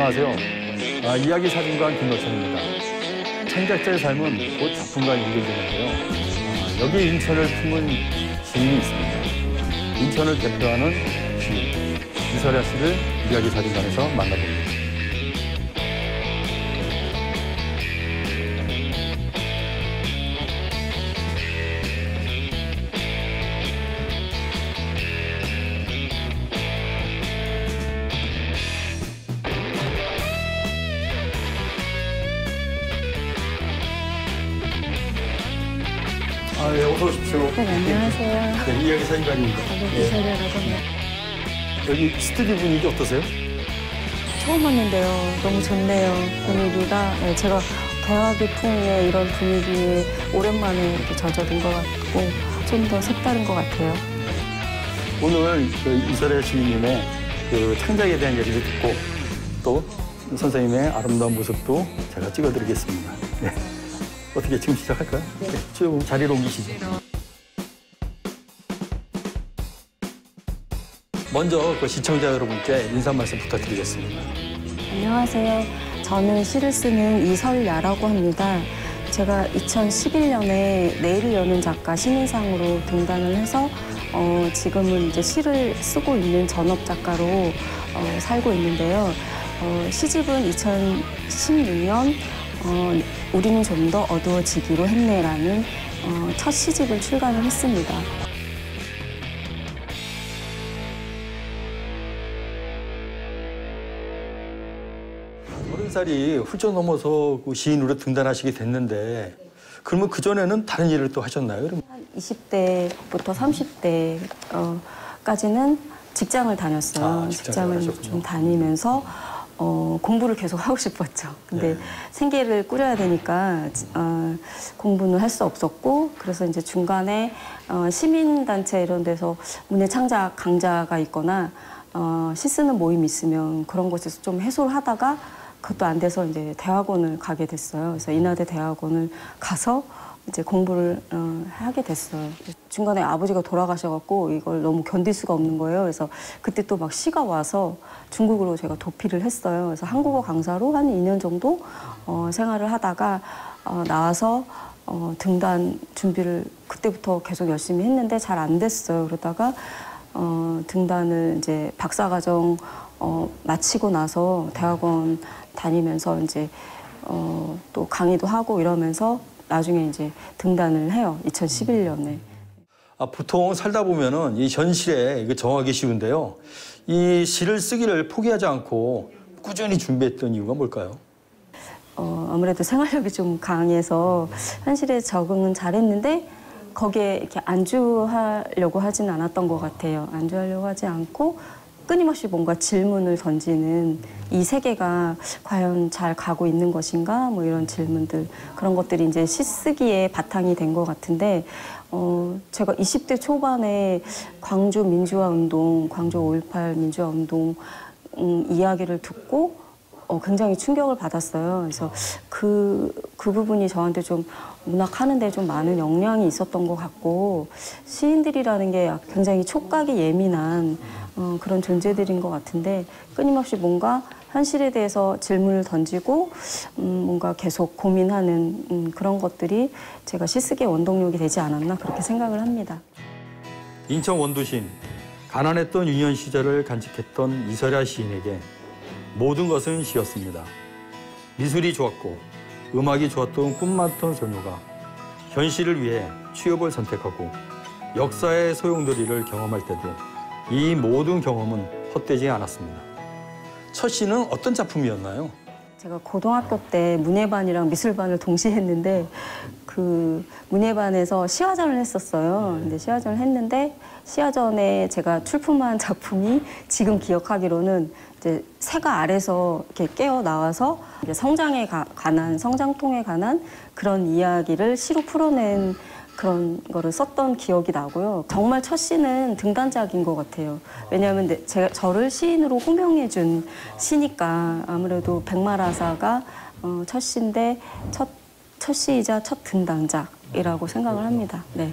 안녕하세요. 이야기 사진관 김노천입니다. 창작자의 삶은 곧 작품과 연결되는데요. 여기 인천을 품은 시인이 있습니다. 인천을 대표하는 시인 이설야 씨를 이야기 사진관에서 만나봅니다. 네, 어서 오십시오. 네, 안녕하세요. 네, 이야기 사진관입니다. 이설야라고 합니다. 여기 스튜디오 분위기 어떠세요? 처음 왔는데요. 너무 좋네요. 분위기가. 네, 제가 대화기 풍의 이런 분위기에 오랜만에 이렇게 젖어든 것 같고 좀 더 색다른 것 같아요. 오늘 이설야 시인님의 창작에 대한 얘기를 듣고 또 선생님의 아름다운 모습도 제가 찍어드리겠습니다. 네. 어떻게 지금 시작할까요? 네. 쭉 자리로 옮기시죠. 먼저 시청자 여러분께 인사 말씀 부탁드리겠습니다. 안녕하세요. 저는 시를 쓰는 이설야라고 합니다. 제가 2011년에 내일을 여는 작가 신인상으로 등단을 해서 지금은 이제 시를 쓰고 있는 전업 작가로 살고 있는데요. 시집은 2016년 우리는 좀 더 어두워지기로 했네라는 첫 시집을 출간을 했습니다. 살이 훌쩍 넘어서 시인으로 등단하시게 됐는데 그러면 그전에는 다른 일을 또 하셨나요? 그럼? 한 20대부터 30대까지는 직장을 다녔어요. 직장을 좀 다니면서 공부를 계속 하고 싶었죠. 근데 네. 생계를 꾸려야 되니까 공부는 할 수 없었고 그래서 이제 중간에 시민단체 이런 데서 문예창작 강좌가 있거나 시 쓰는 모임이 있으면 그런 곳에서 좀 해소를 하다가 그것도 안 돼서 이제 대학원을 가게 됐어요. 그래서 인하대 대학원을 가서 이제 공부를 하게 됐어요. 중간에 아버지가 돌아가셔갖고 이걸 너무 견딜 수가 없는 거예요. 그래서 그때 또 막 시가 와서 중국으로 제가 도피를 했어요. 그래서 한국어 강사로 한 2년 정도 생활을 하다가 나와서 등단 준비를 그때부터 계속 열심히 했는데 잘 안 됐어요. 그러다가 등단을 이제 박사과정 마치고 나서 대학원 다니면서 이제 또 강의도 하고 이러면서 나중에 이제 등단을 해요. 2011년에. 보통 살다 보면은 이 현실에 정하기 쉬운데요. 이 시를 쓰기를 포기하지 않고 꾸준히 준비했던 이유가 뭘까요? 아무래도 생활력이 좀 강해서 현실에 적응은 잘했는데 거기에 이렇게 안주하려고 하진 않았던 것 같아요. 안주하려고 하지 않고 끊임없이 뭔가 질문을 던지는 이 세계가 과연 잘 가고 있는 것인가? 뭐 이런 질문들, 그런 것들이 이제 시 쓰기에 바탕이 된 것 같은데, 제가 20대 초반에 광주 민주화 운동, 광주 5.18 민주화 운동 이야기를 듣고 굉장히 충격을 받았어요. 그래서 그 부분이 저한테 좀 문학하는데 좀 많은 영향이 있었던 것 같고, 시인들이라는 게 굉장히 촉각이 예민한 그런 존재들인 것 같은데, 끊임없이 뭔가 현실에 대해서 질문을 던지고 뭔가 계속 고민하는 그런 것들이 제가 시쓰기의 원동력이 되지 않았나 그렇게 생각을 합니다. 인천 원도심, 가난했던 유년 시절을 간직했던 이설야 시인에게 모든 것은 시였습니다. 미술이 좋았고 음악이 좋았던 꿈 많던 소녀가 현실을 위해 취업을 선택하고 역사의 소용돌이를 경험할 때도 이 모든 경험은 헛되지 않았습니다. 첫 시는 어떤 작품이었나요? 제가 고등학교 때 문예반이랑 미술반을 동시에 했는데 그 문예반에서 시화전을 했었어요. 근데 시화전을 했는데 시화전에 제가 출품한 작품이 지금 기억하기로는 이제 새가 알에서 이렇게 깨어 나와서 이제 성장에 관한 성장통에 관한 그런 이야기를 시로 풀어낸 그런 거를 썼던 기억이 나고요. 정말 첫 시는 등단작인 것 같아요. 왜냐하면 저를 시인으로 호명해준 시니까 아무래도 백마라사가 첫 시인데 첫 시이자 첫 등단작이라고 생각을 합니다. 네.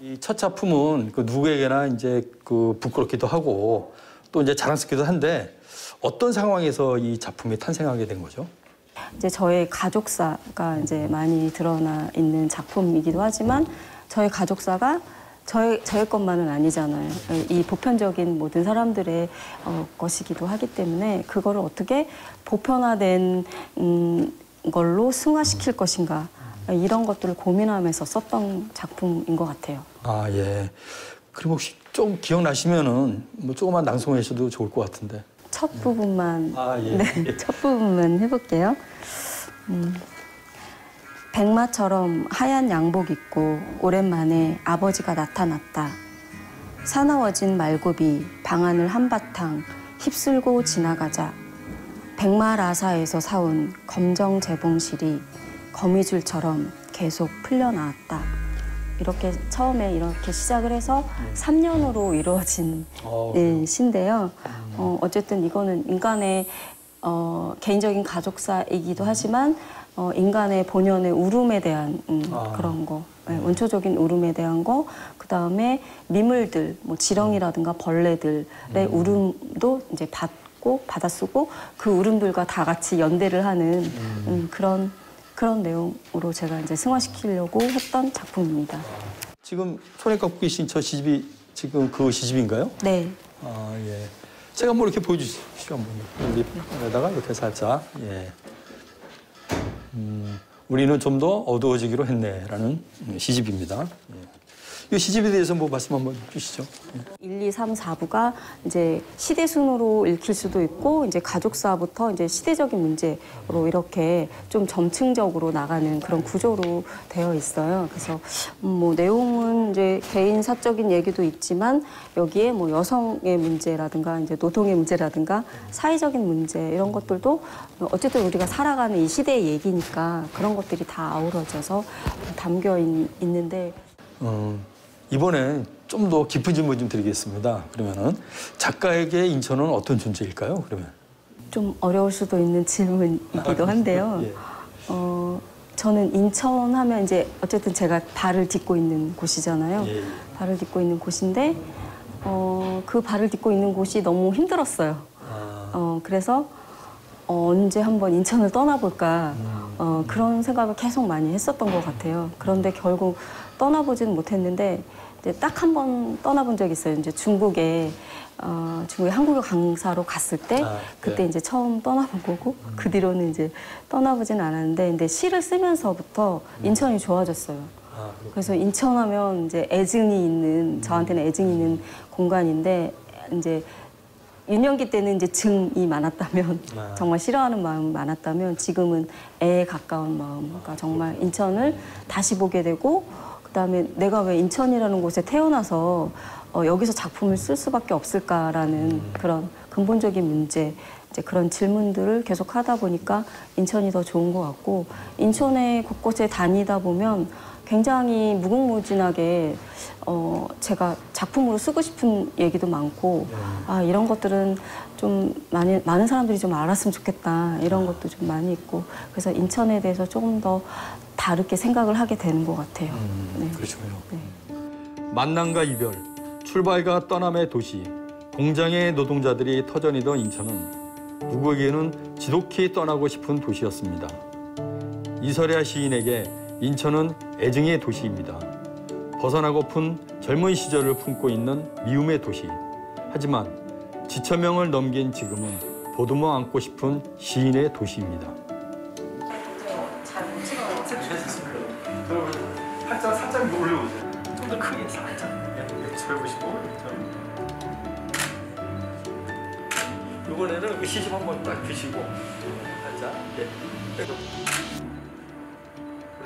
이 첫 작품은 누구에게나 이제 부끄럽기도 하고 또 이제 자랑스럽기도 한데 어떤 상황에서 이 작품이 탄생하게 된 거죠? 이제 저의 가족사가 이제 많이 드러나 있는 작품이기도 하지만 저의 가족사가 저의 것만은 아니잖아요. 이 보편적인 모든 사람들의 것이기도 하기 때문에 그거를 어떻게 보편화된 걸로 승화시킬 것인가 이런 것들을 고민하면서 썼던 작품인 것 같아요. 아, 예. 그리고 혹시 좀 기억나시면은 뭐 조금만 낭송해 주셔도 좋을 것 같은데. 첫 부분만, 예. 네, 첫 부분만 해볼게요. 백마처럼 하얀 양복 입고 오랜만에 아버지가 나타났다. 사나워진 말굽이 방안을 한바탕 휩쓸고 지나가자 백마라사에서 사온 검정 재봉실이 거미줄처럼 계속 풀려나왔다. 이렇게 처음에 이렇게 시작을 해서 3년으로 이루어진 시인데요. 어쨌든 이거는 인간의 개인적인 가족사이기도 하지만 인간의 본연의 울음에 대한 그런 거, 원초적인 울음에 대한 거, 그 다음에 미물들, 뭐 지렁이라든가 벌레들의 울음도 이제 받아 쓰고 그 울음들과 다 같이 연대를 하는 그런 내용으로 제가 이제 승화시키려고 했던 작품입니다. 지금 손에 갖고 계신 저 시집이 지금 그 시집인가요? 네. 아, 예. 제가 한번 이렇게 보여주십시오. 한번 여기다가 이렇게 살짝. 예. 우리는 좀 더 어두워지기로 했네라는 시집입니다. 예. 이 시집에 대해서 뭐 말씀 한번 주시죠. 1, 2, 3, 4부가 이제 시대 순으로 읽힐 수도 있고 이제 가족사부터 이제 시대적인 문제로 이렇게 좀 점층적으로 나가는 그런 구조로 되어 있어요. 그래서 뭐 내용은 이제 개인 사적인 얘기도 있지만 여기에 뭐 여성의 문제라든가 이제 노동의 문제라든가 사회적인 문제 이런 것들도 어쨌든 우리가 살아가는 이 시대의 얘기니까 그런 것들이 다 아우러져서 담겨 있는데. 이번엔 좀 더 깊은 질문 좀 드리겠습니다. 그러면은 작가에게 인천은 어떤 존재일까요? 그러면 좀 어려울 수도 있는 질문이기도 한데요. 예. 저는 인천 하면 이제 어쨌든 제가 발을 딛고 있는 곳이잖아요. 예. 발을 딛고 있는 곳인데 그 발을 딛고 있는 곳이 너무 힘들었어요. 그래서 언제 한번 인천을 떠나볼까 그런 생각을 계속 많이 했었던 것 같아요. 그런데 결국 떠나보지는 못했는데 딱 한 번 떠나본 적이 있어요. 이제 중국에 한국어 강사로 갔을 때 그때 이제 처음 떠나본 거고 그 뒤로는 이제 떠나보진 않았는데 근데 시를 쓰면서부터 인천이 좋아졌어요. 그래서 인천하면 이제 애증이 있는 저한테는 애증이 있는 공간인데 이제 유년기 때는 이제 증이 많았다면 정말 싫어하는 마음이 많았다면 지금은 애에 가까운 마음. 그러니까 정말 인천을 다시 보게 되고 그다음에 내가 왜 인천이라는 곳에 태어나서 여기서 작품을 쓸 수밖에 없을까라는 그런 근본적인 문제, 이제 그런 질문들을 계속 하다 보니까 인천이 더 좋은 것 같고 인천의 곳곳에 다니다 보면 굉장히 무궁무진하게 제가 작품으로 쓰고 싶은 얘기도 많고 이런 것들은 좀 많은 사람들이 좀 알았으면 좋겠다 이런 것도 좀 많이 있고 그래서 인천에 대해서 조금 더 다르게 생각을 하게 되는 것 같아요. 네. 그렇군요. 네. 만남과 이별, 출발과 떠남의 도시, 공장의 노동자들이 터전이던 인천은 누구에게는 지독히 떠나고 싶은 도시였습니다. 이설야 시인에게 인천은 애증의 도시입니다. 벗어나고픈 젊은 시절을 품고 있는 미움의 도시. 하지만 지천명을 넘긴 지금은 보듬어 안고 싶은 시인의 도시입니다. 살짝 올려보세요. 좀 더 크게 살짝. 쳐보시고. 이번에는 그 시집 한번 딱 드시고 살짝. 네.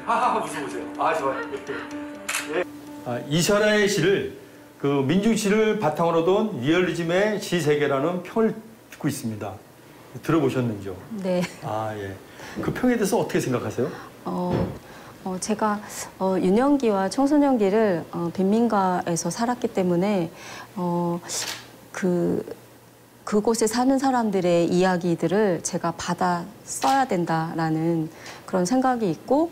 하하하 웃어보세요. 좋아요. 예. 이설야의 시를 그 민중시를 바탕으로 둔 리얼리즘의 시 세계라는 평을 듣고 있습니다. 들어보셨는지요? 네. 예. 그 평에 대해서 어떻게 생각하세요? 제가 유년기와 청소년기를 빈민가에서 살았기 때문에 그곳에 사는 사람들의 이야기들을 제가 받아 써야 된다라는 그런 생각이 있고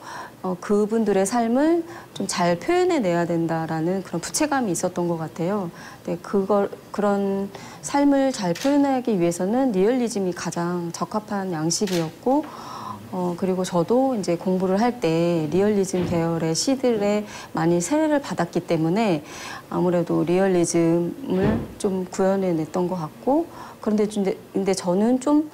그분들의 삶을 좀 잘 표현해내야 된다라는 그런 부채감이 있었던 것 같아요. 근데 그런 삶을 잘 표현하기 위해서는 리얼리즘이 가장 적합한 양식이었고 그리고 저도 이제 공부를 할 때 리얼리즘 계열의 시들에 많이 세례를 받았기 때문에 아무래도 리얼리즘을 좀 구현해냈던 것 같고 근데 저는 좀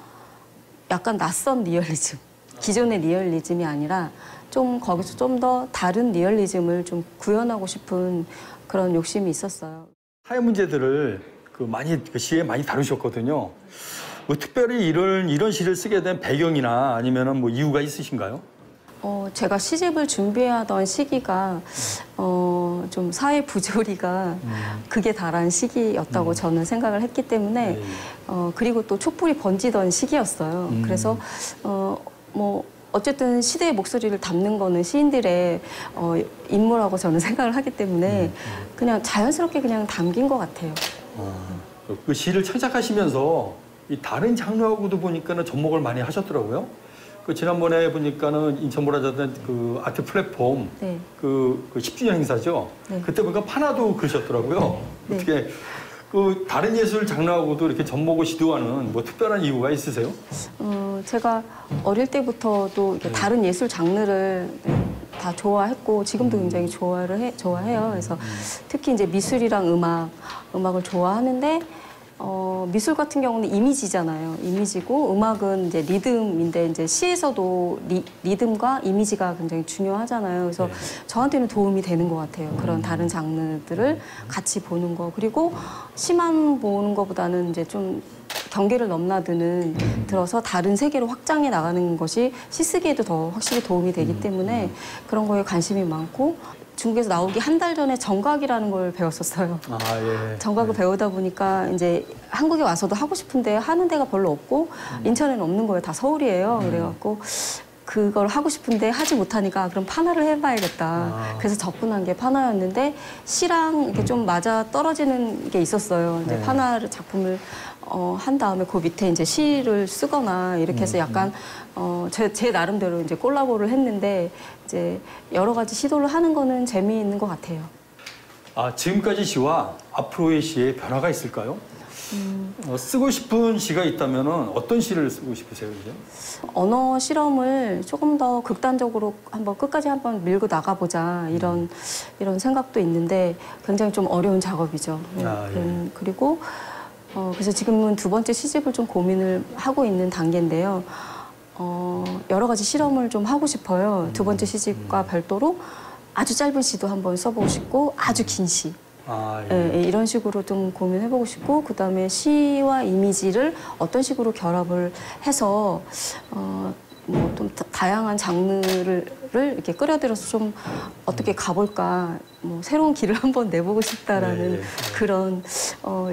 약간 낯선 리얼리즘, 기존의 리얼리즘이 아니라 좀 거기서 좀 더 다른 리얼리즘을 좀 구현하고 싶은 그런 욕심이 있었어요. 사회 문제들을 많이 시에 많이 다루셨거든요. 뭐 특별히 이런 시를 쓰게 된 배경이나 아니면은 뭐 이유가 있으신가요? 제가 시집을 준비하던 시기가 좀 사회 부조리가 극에 달한 시기였다고 저는 생각을 했기 때문에 그리고 또 촛불이 번지던 시기였어요. 그래서 뭐 어쨌든 시대의 목소리를 담는 거는 시인들의 임무라고 저는 생각을 하기 때문에 그냥 자연스럽게 그냥 담긴 것 같아요. 그 시를 창작하시면서 이 다른 장르하고도 보니까는 접목을 많이 하셨더라고요. 그 지난번에 보니까는 인천문화재단 그 아트 플랫폼 네. 그 10주년 행사죠. 네. 그때 보니까 판화도 그러셨더라고요. 네. 어떻게 그 다른 예술 장르하고도 이렇게 접목을 시도하는 뭐 특별한 이유가 있으세요? 제가 어릴 때부터도 이렇게 다른 예술 장르를 다 좋아했고 지금도 굉장히 좋아해요. 그래서 특히 이제 미술이랑 음악을 좋아하는데 미술 같은 경우는 이미지잖아요. 이미지고 음악은 이제 리듬인데 이제 시에서도 리듬과 이미지가 굉장히 중요하잖아요. 그래서 저한테는 도움이 되는 것 같아요. 그런 다른 장르들을 같이 보는 거. 그리고 시만 보는 것보다는 이제 좀 경계를 넘나드는 들어서 다른 세계로 확장해 나가는 것이 시 쓰기에도 더 확실히 도움이 되기 때문에 그런 거에 관심이 많고 중국에서 나오기 한 달 전에 정각이라는 걸 배웠었어요. 예. 정각을 배우다 보니까 이제 한국에 와서도 하고 싶은데 하는 데가 별로 없고 인천에는 없는 거예요. 다 서울이에요. 그래갖고 그걸 하고 싶은데 하지 못하니까 그럼 판화를 해봐야겠다. 그래서 접근한 게 판화였는데 시랑 이렇게 좀 맞아 떨어지는 게 있었어요. 이제 판화를 작품을 한 다음에 그 밑에 이제 시를 쓰거나 이렇게 해서 약간 제 나름대로 이제 콜라보를 했는데 이제 여러 가지 시도를 하는 거는 재미있는 것 같아요. 지금까지 시와 앞으로의 시에 변화가 있을까요? 쓰고 싶은 시가 있다면은 어떤 시를 쓰고 싶으세요, 이제? 언어 실험을 조금 더 극단적으로 끝까지 한번 밀고 나가보자 이런 생각도 있는데 굉장히 좀 어려운 작업이죠. 그리고 그래서 지금은 두 번째 시집을 좀 고민을 하고 있는 단계인데요. 여러 가지 실험을 좀 하고 싶어요. 두 번째 시집과 별도로 아주 짧은 시도 한번 써보고 싶고 아주 긴 시. 이런 식으로 좀 고민해보고 싶고 그다음에 시와 이미지를 어떤 식으로 결합을 해서 뭐 좀 다양한 장르를 이렇게 끌어들여서 좀 어떻게 가볼까 뭐 새로운 길을 한번 내보고 싶다라는 그런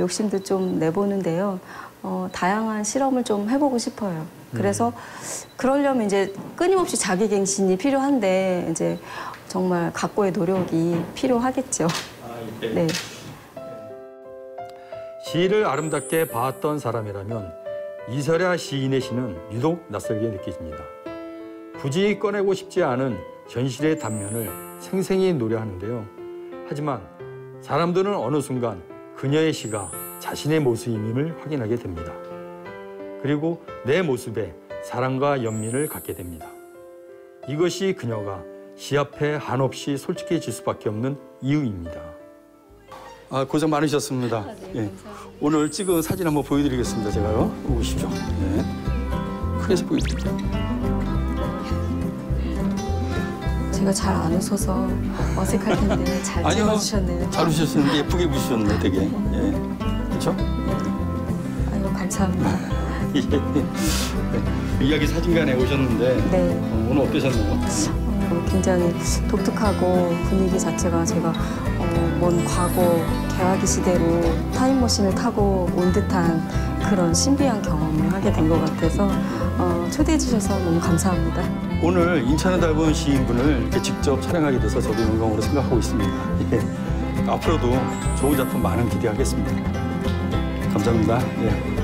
욕심도 좀 내보는데요. 다양한 실험을 좀 해보고 싶어요. 그래서 그러려면 이제 끊임없이 자기갱신이 필요한데 이제 정말 각고의 노력이 필요하겠죠. 네. 시를 아름답게 봤던 사람이라면 이설야 시인의 시는 유독 낯설게 느껴집니다. 굳이 꺼내고 싶지 않은 현실의 단면을 생생히 노래하는데요. 하지만 사람들은 어느 순간 그녀의 시가 자신의 모습임을 확인하게 됩니다. 그리고 내 모습에 사랑과 연민을 갖게 됩니다. 이것이 그녀가 시 앞에 한없이 솔직해질 수밖에 없는 이유입니다. 고생 많으셨습니다. 예. 오늘 찍은 사진 한번 보여드리겠습니다. 제가요. 보시죠. 예. 크게서 보여드릴게요. 제가 잘 안 웃어서 어색할 텐데 잘 찍어주셨네요. 잘 웃으셨는데 예쁘게 보셨네, 되게. 예. 그렇죠? 아유, 감사합니다. 예. 이야기 사진관에 오셨는데 네. 오늘 어떠셨나요? 굉장히 독특하고 분위기 자체가 제가 먼 과거 개화기 시대로 타임머신을 타고 온 듯한 그런 신비한 경험을 하게 된 것 같아서 초대해 주셔서 너무 감사합니다. 오늘 인천의 닮은 시인분을 이렇게 직접 촬영하게 돼서 저도 영광으로 생각하고 있습니다. 예. 앞으로도 좋은 작품 많은 기대하겠습니다. 감사합니다. 예.